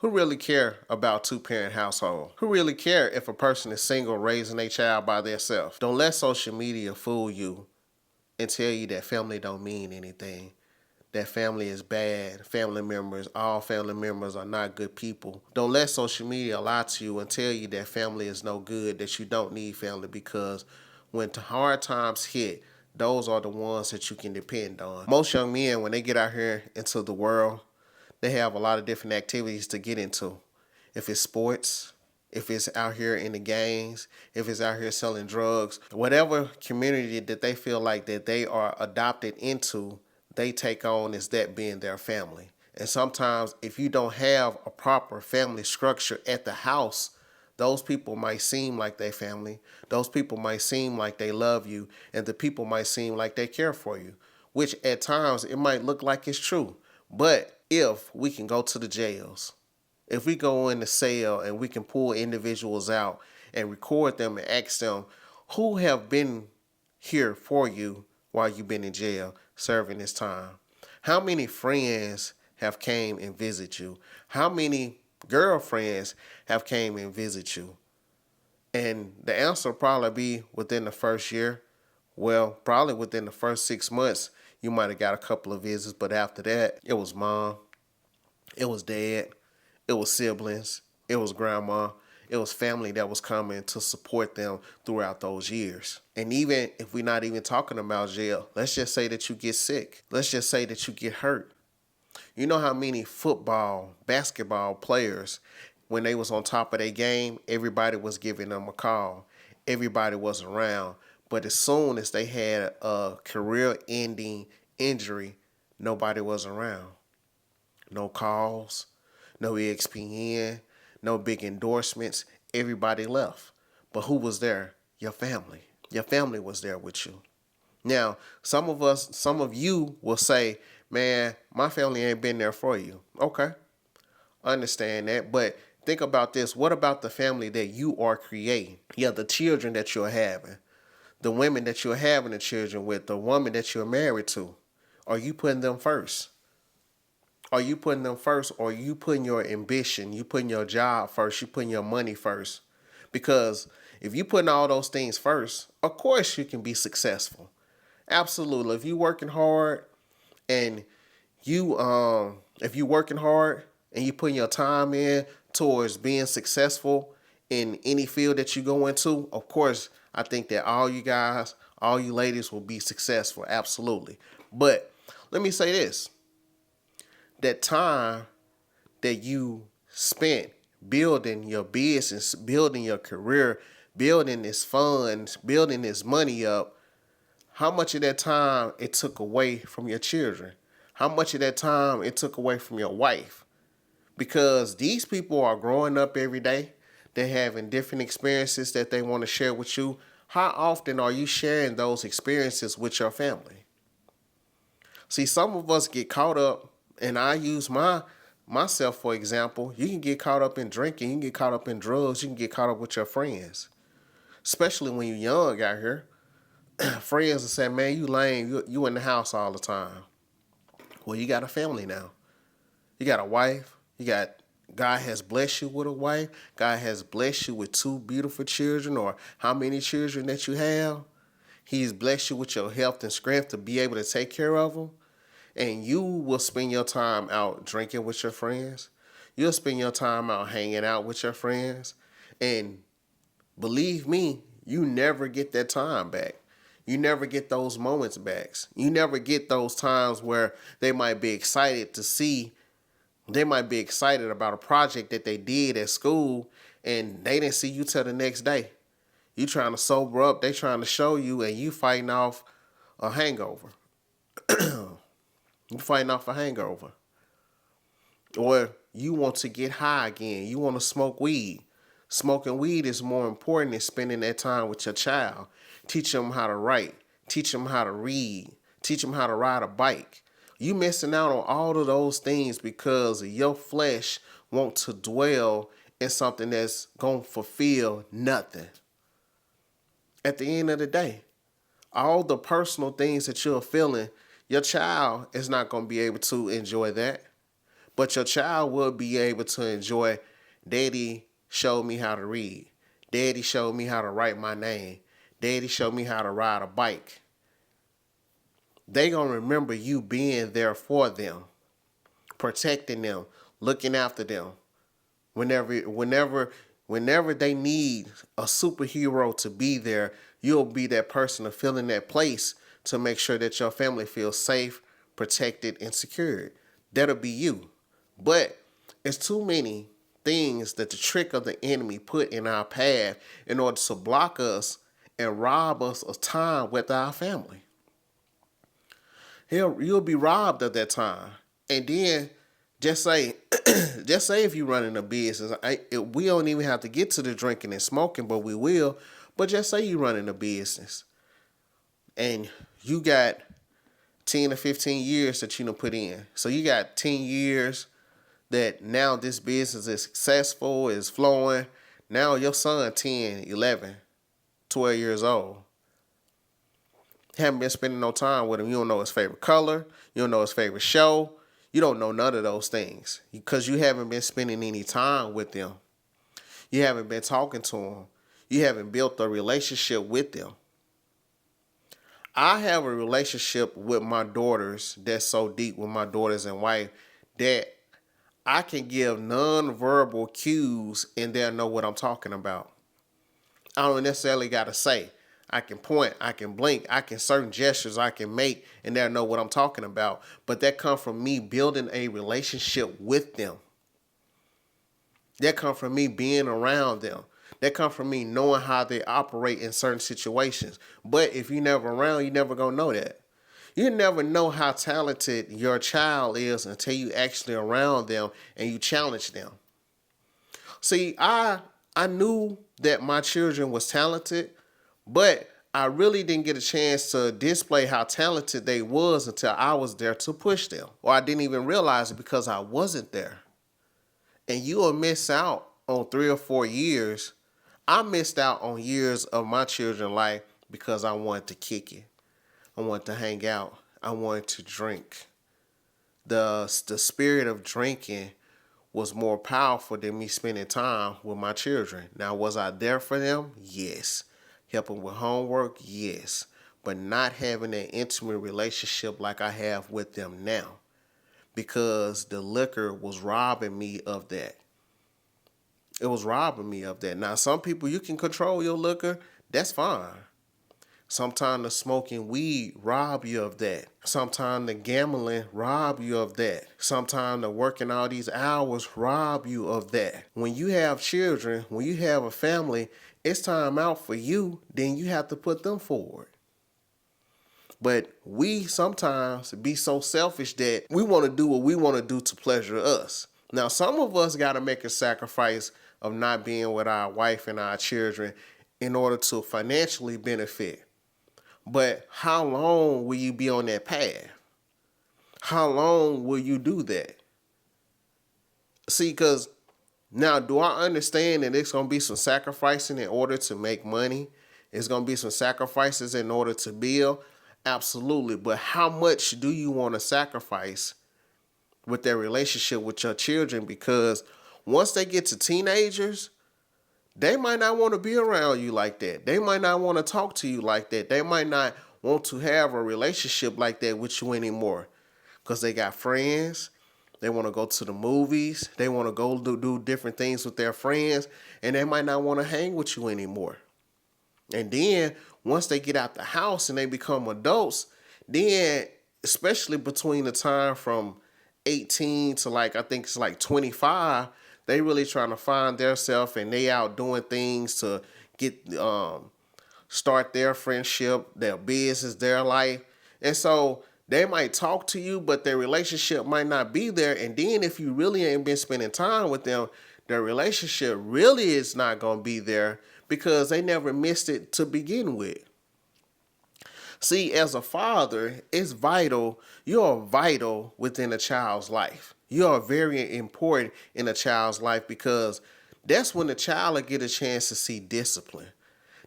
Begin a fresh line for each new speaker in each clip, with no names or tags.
Who really care about two-parent household? Who really care if a person is single raising a child by themselves? Don't let social media fool you and tell you that family don't mean anything. That family is bad. All family members are not good people. Don't let social media lie to you and tell you that family is no good, that you don't need family, because when hard times hit, those are the ones that you can depend on. Most young men, when they get out here into the world, they have a lot of different activities to get into. If it's sports, if it's out here in the gangs, if it's out here selling drugs, whatever community that they feel like that they are adopted into, they take on as that being their family. And sometimes if you don't have a proper family structure at the house, those people might seem like they family. Those people might seem like they love you, and the people might seem like they care for you, which at times it might look like it's true. But if we can go to the jails, if we go in the cell and we can pull individuals out and record them and ask them who have been here for you while you've been in jail serving this time. How many friends have came and visit you? How many girlfriends have came and visit you? And the answer will probably be within the first year. Well, probably within the first 6 months, you might have got a couple of visits, but after that, it was mom, it was dad, it was siblings, it was grandma, it was family that was coming to support them throughout those years. And even if we're not even talking about jail, let's just say that you get sick. Let's just say that you get hurt. You know how many football, basketball players, when they was on top of their game, everybody was giving them a call. Everybody was around. But as soon as they had a career-ending injury, nobody was around. No calls, no EXPN, no big endorsements. Everybody left. But who was there? Your family. Your family was there with you. Now, some of you will say, man, my family ain't been there for you. Okay, I understand that. But think about this. What about the family that you are creating? Yeah, the children that you're having, the women that you're having the children with, the woman that you're married to. Are you putting them first? Are you putting them first, or are you putting your ambition, you putting your job first, you putting your money first? Because if you putting all those things first, of course you can be successful. Absolutely. If you working hard and if you working hard and you putting your time in towards being successful in any field that you go into, of course, I think that all you guys, all you ladies will be successful. Absolutely. But let me say this. That time that you spent building your business, building your career, building this funds, building this money up, how much of that time it took away from your children? How much of that time it took away from your wife? Because these people are growing up every day. They're having different experiences that they want to share with you. How often are you sharing those experiences with your family? See, some of us get caught up, and I use myself for example. You can get caught up in drinking, you can get caught up in drugs, you can get caught up with your friends. Especially when you're young out here. Friends will say, man, you lame, you in the house all the time. Well, you got a family now. You got a wife. God has blessed you with a wife. God has blessed you with two beautiful children, or how many children that you have. He's blessed you with your health and strength to be able to take care of them. And you will spend your time out drinking with your friends. You'll spend your time out hanging out with your friends. And believe me, you never get that time back. You never get those moments back. You never get those times where they might be excited about a project that they did at school, and they didn't see you till the next day. You trying to sober up, they trying to show you, and you fighting off a hangover. You fighting off a hangover. Or you want to get high again. You want to smoke weed. Smoking weed is more important than spending that time with your child. Teach them how to write. Teach them how to read. Teach them how to ride a bike. You missing out on all of those things because your flesh wants to dwell in something that's going to fulfill nothing. At the end of the day, all the personal things that you're feeling, your child is not going to be able to enjoy that. But your child will be able to enjoy, Daddy showed me how to read. Daddy showed me how to write my name. Daddy showed me how to ride a bike. They gonna remember you being there for them, protecting them, looking after them. Whenever they need a superhero to be there, you'll be that person to fill in that place to make sure that your family feels safe, protected, and secured. That'll be you. But it's too many things that the trick of the enemy put in our path in order to block us and rob us of time with our family. You'll be robbed of that time. And then just say, just say if you're running a business, we don't even have to get to the drinking and smoking, but we will. But just say you're running a business and you got 10 or 15 years that you done put in. So you got 10 years that now this business is successful, is flowing. Now your son 10, 11, 12 years old. Haven't been spending no time with him. You don't know his favorite color. You don't know his favorite show. You don't know none of those things because you haven't been spending any time with them. You haven't been talking to them. You haven't built a relationship with them. I have a relationship with my daughters that's so deep with my daughters and wife that I can give non-verbal cues and they'll know what I'm talking about. I don't necessarily got to say. I can point, I can blink, I can certain gestures I can make, and they'll know what I'm talking about. But that comes from me building a relationship with them. That comes from me being around them. That comes from me knowing how they operate in certain situations. But if you're never around, you're never going to know that. You never know how talented your child is until you actually around them and you challenge them. See, I knew that my children was talented, but I really didn't get a chance to display how talented they was until I was there to push them. Or I didn't even realize it because I wasn't there. And you will miss out on 3 or 4 years. I missed out on years of my children's life because I wanted to kick it. I wanted to hang out. I wanted to drink. The spirit of drinking was more powerful than me spending time with my children. Now, was I there for them? Yes. Helping with homework? Yes. But not having an intimate relationship like I have with them now. Because the liquor was robbing me of that. It was robbing me of that. Now, some people, you can control your liquor. That's fine. Sometimes the smoking weed rob you of that. Sometimes the gambling rob you of that. Sometimes the working all these hours rob you of that. When you have children, when you have a family, it's time out for you, then you have to put them forward. But we sometimes be so selfish that we want to do what we want to do to pleasure us. Now, some of us got to make a sacrifice of not being with our wife and our children in order to financially benefit. But how long will you be on that path? How long will you do that? See, because now, do I understand that it's going to be some sacrificing in order to make money? It's going to be some sacrifices in order to build? Absolutely. But how much do you want to sacrifice with their relationship with your children? Because once they get to teenagers, they might not want to be around you like that. They might not want to talk to you like that. They might not want to have a relationship like that with you anymore because they got friends. They want to go to the movies. They want to go do different things with their friends, and they might not want to hang with you anymore. And then once they get out the house and they become adults, then especially between the time from 18 to I think it's 25, they really trying to find themselves and they out doing things to get start their friendship, their business, their life. And so they might talk to you, but their relationship might not be there. And then if you really ain't been spending time with them, their relationship really is not going to be there because they never missed it to begin with. See, as a father, it's vital. You're vital within a child's life. You are very important in a child's life because that's when the child will get a chance to see discipline.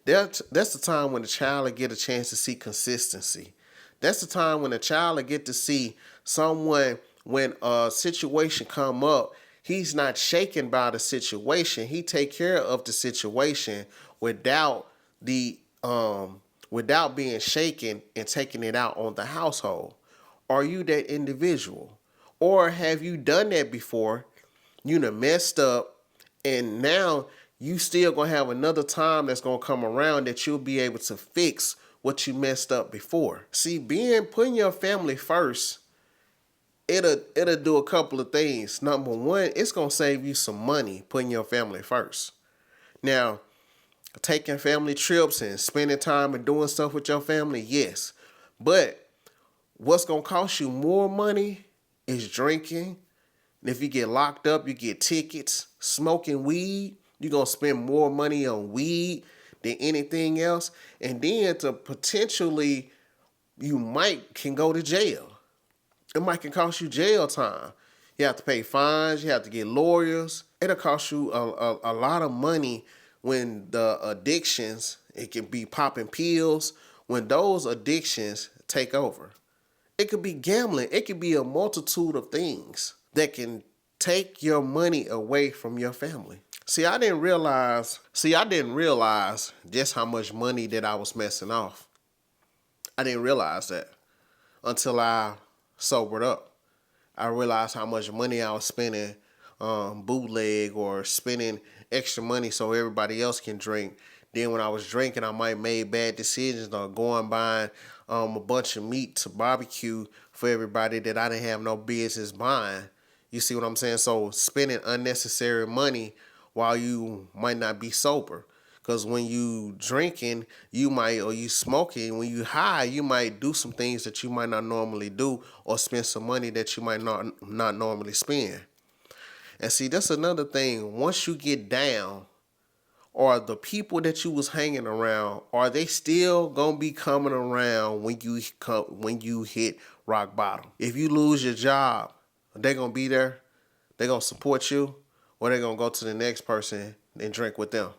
That's the time when the child will get a chance to see consistency. That's the time when the child will get to see someone when a situation come up, he's not shaken by the situation. He take care of the situation without the without being shaken and taking it out on the household. Are you that individual? Or have you done that before? You done messed up, and now you still gonna have another time that's gonna come around that you'll be able to fix what you messed up before. See, putting your family first, it'll do a couple of things. Number one, it's gonna save you some money putting your family first. Now, taking family trips and spending time and doing stuff with your family, yes. But what's gonna cost you more money is drinking. And if you get locked up, you get tickets. Smoking weed, you're gonna spend more money on weed than anything else. And then to potentially, you can go to jail. It might can cost you jail time. You have to pay fines, you have to get lawyers. It'll cost you a lot of money when the addictions, it can be popping pills, when those addictions take over. It could be gambling. It could be a multitude of things that can take your money away from your family. See, I didn't realize just how much money that I was messing off. I didn't realize that until I sobered up. I realized how much money I was spending bootleg or spending extra money so everybody else can drink. Then when I was drinking, I might made bad decisions or going buying a bunch of meat to barbecue for everybody that I didn't have no business buying. You see what I'm saying? So spending unnecessary money while you might not be sober. Because when you drinking, or you smoking, when you high, you might do some things that you might not normally do or spend some money that you might not normally spend. And see, that's another thing. Once you get down, or the people that you was hanging around, are they still gonna be coming around when you hit rock bottom? If you lose your job, they gonna be there? They gonna support you? Or they gonna go to the next person and drink with them?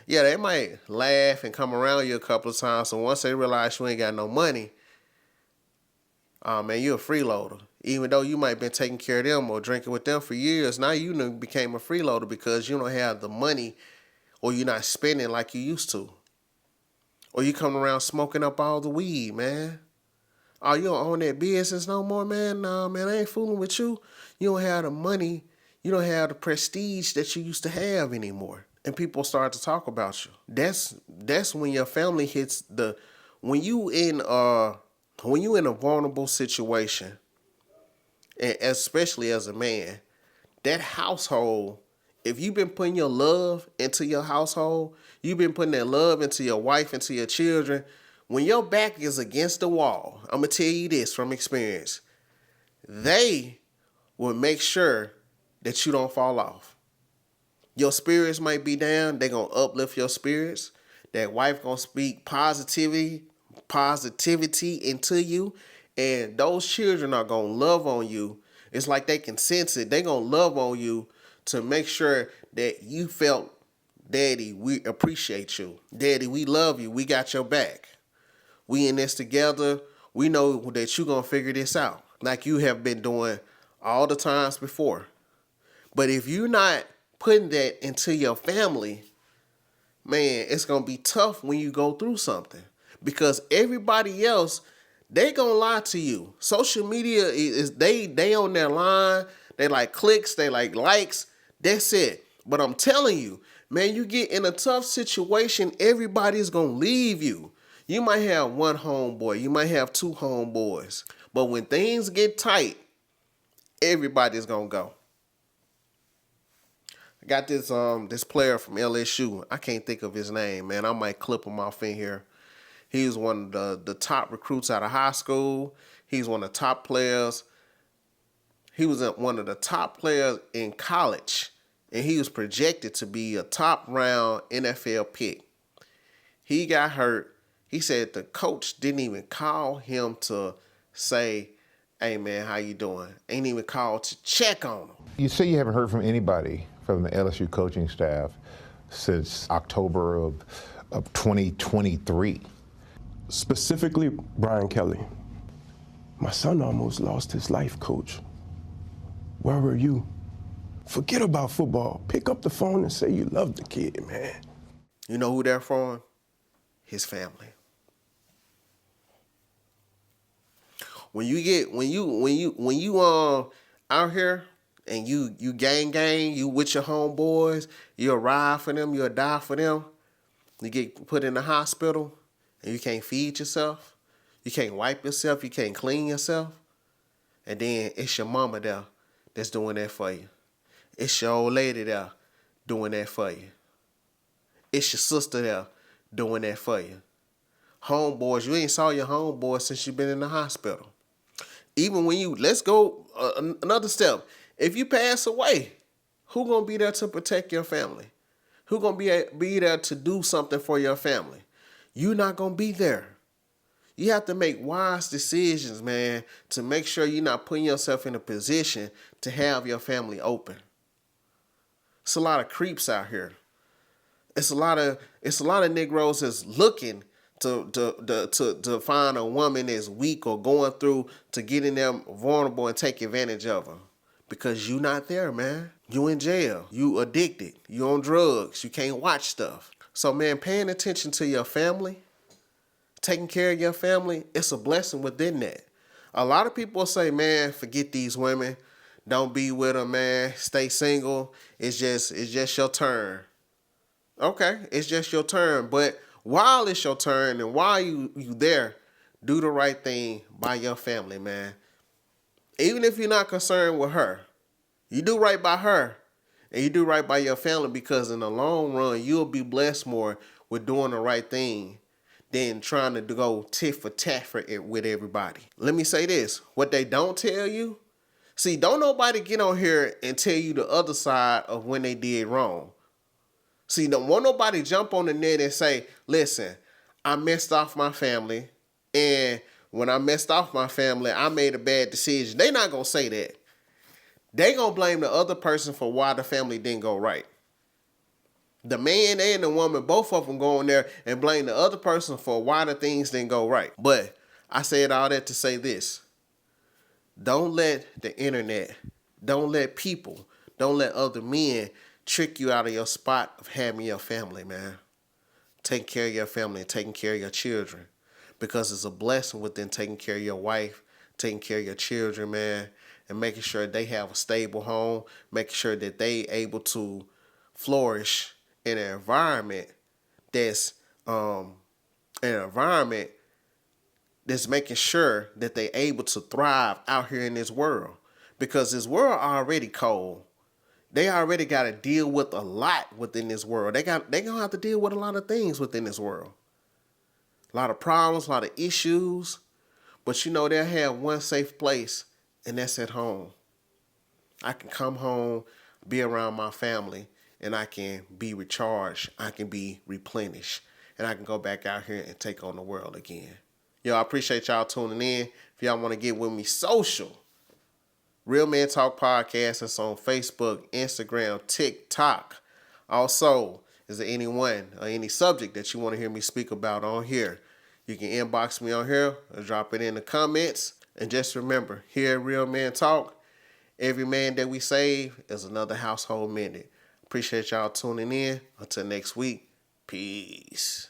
Yeah, they might laugh and come around you a couple of times. So once they realize you ain't got no money, man, you're a freeloader. Even though you might have been taking care of them or drinking with them for years, now you became a freeloader because you don't have the money, or you're not spending like you used to. Or you coming around smoking up all the weed, man. Oh, you don't own that business no more, man? Nah, man, I ain't fooling with you. You don't have the money. You don't have the prestige that you used to have anymore. And people start to talk about you. That's when your family hits when you in a vulnerable situation, and especially as a man, that household, if you've been putting your love into your household, you've been putting that love into your wife, into your children, when your back is against the wall, I'm going to tell you this from experience, they will make sure that you don't fall off. Your spirits might be down, they're going to uplift your spirits. That wife going to speak positivity into you, and those children are going to love on you. It's like they can sense it. They're going to love on you to make sure that you felt, Daddy, we appreciate you. Daddy, we love you. We got your back. We in this together. We know that you're going to figure this out like you have been doing all the times before. But if you're not putting that into your family, man, it's going to be tough when you go through something, because everybody else, they going to lie to you. Social media they on their line. They like clicks. They like likes. That's it. But I'm telling you, man, you get in a tough situation, everybody's going to leave you. You might have one homeboy. You might have two homeboys. But when things get tight, everybody's going to go. I got this player from LSU. I can't think of his name, man. I might clip him off in here. He was one of the top recruits out of high school. He's one of the top players. He was one of the top players in college, and he was projected to be a top round NFL pick. He got hurt. He said the coach didn't even call him to say, hey, man, how you doing? Ain't even called to check on him.
You say you haven't heard from anybody from the LSU coaching staff since October of 2023.
Specifically, Brian Kelly. My son almost lost his life, coach. Where were you? Forget about football. Pick up the phone and say you love the kid, man.
You know who they're from? His family. When you out here and you gang, you with your homeboys, you'll ride for them, you'll die for them. You get put in the hospital and you can't feed yourself, you can't wipe yourself, you can't clean yourself, and then it's your mama there that's doing that for you. It's your old lady there doing that for you. It's your sister there doing that for you. Homeboys, you ain't saw your homeboys since you been in the hospital. Even when let's go another step. If you pass away, who gonna be there to protect your family? Who gonna be there to do something for your family? You not gonna be there. You have to make wise decisions, man, to make sure you're not putting yourself in a position to have your family open. It's a lot of creeps out here. It's a lot of Negroes that's looking to find a woman that's weak or going through to get in them vulnerable and take advantage of her. Because you not there, man. You in jail. You addicted. You on drugs. You can't watch stuff. So, man, paying attention to your family, taking care of your family, it's a blessing within that. A lot of people say, man, forget these women. Don't be with them, man. Stay single. It's just your turn. Okay, it's just your turn. But while it's your turn and while you there, do the right thing by your family, man. Even if you're not concerned with her, you do right by her and you do right by your family, because in the long run, you'll be blessed more with doing the right thing than trying to go tit for tat with everybody. Let me say this. What they don't tell you, see, don't nobody get on here and tell you the other side of when they did wrong. See, don't want nobody jump on the net and say, listen, I messed off my family, and when I messed off my family, I made a bad decision. They not going to say that. They going to blame the other person for why the family didn't go right. The man and the woman, both of them go in there and blame the other person for why the things didn't go right. But I said all that to say this. Don't let the internet, don't let people, don't let other men trick you out of your spot of having your family, man. Taking care of your family and taking care of your children. Because it's a blessing within taking care of your wife, taking care of your children, man, and making sure they have a stable home, making sure that they able to flourish in an environment that's making sure that they able to thrive out here in this world. Because this world already cold. They already got to deal with a lot within this world. They gonna have to deal with a lot of things within this world. A lot of problems, a lot of issues. But they'll have one safe place, and that's at home. I can come home, be around my family, and I can be recharged. I can be replenished. And I can go back out here and take on the world again. Yo, I appreciate y'all tuning in. If y'all want to get with me social, Real Men Talk Podcast is on Facebook, Instagram, TikTok. Also, is there anyone or any subject that you want to hear me speak about on here? You can inbox me on here or drop it in the comments. And just remember, here at Real Men Talk, every man that we save is another household mended. Appreciate y'all tuning in. Until next week, peace.